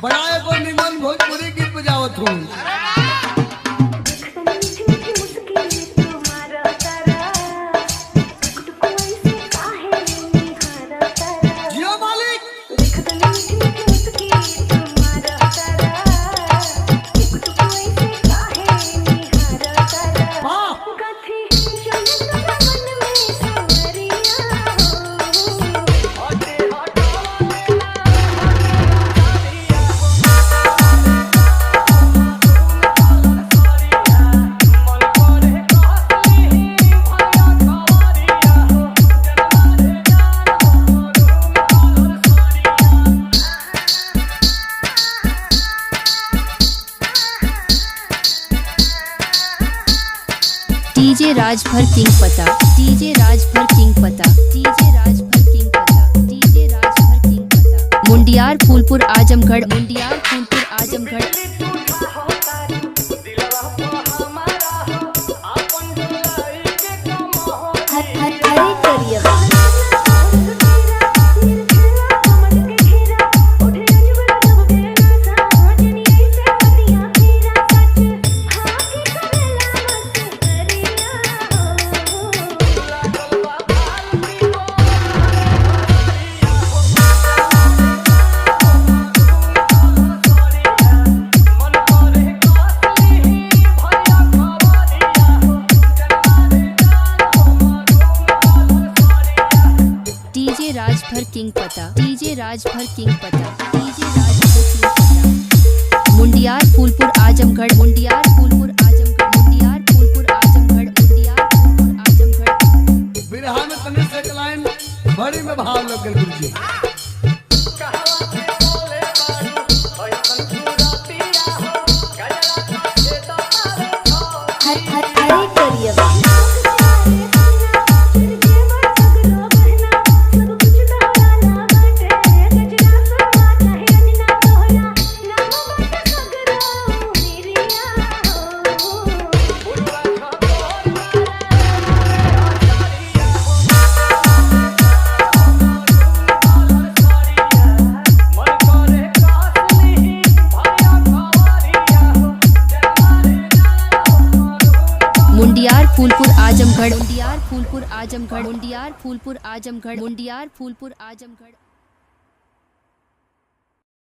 बनाए को निमन भोजपुरी गीत बजावत हूँ। जियो मालिक डीजे राजभर किंग पता, डीजे राजभर किंग पता, डीजे राजभर किंग पता, डीजे राजभर किंग पता। मुंडियार फूलपुर आजमगढ़, मुंडियार फूलपुर आजमगढ़। राजभर किंग पता, डीजे राजभर किंग पता, डीजे राजभर किंग पता। मुंडियार फूलपुर आजमगढ़, मुंडियार फूलपुर आजमगढ़, मुंडियार फूलपुर आजमगढ़, मुंडियार फूलपुर आजमगढ़। बिरहा में तने से लाइन बड़ी में भाव लग गल गुरुजी। मुंडियार फूलपुर आजमगढ़, मुंडियार फूलपुर आजमगढ़, मुंडियार फूलपुर आजमगढ़, मुंडियार फूलपुर आजमगढ़।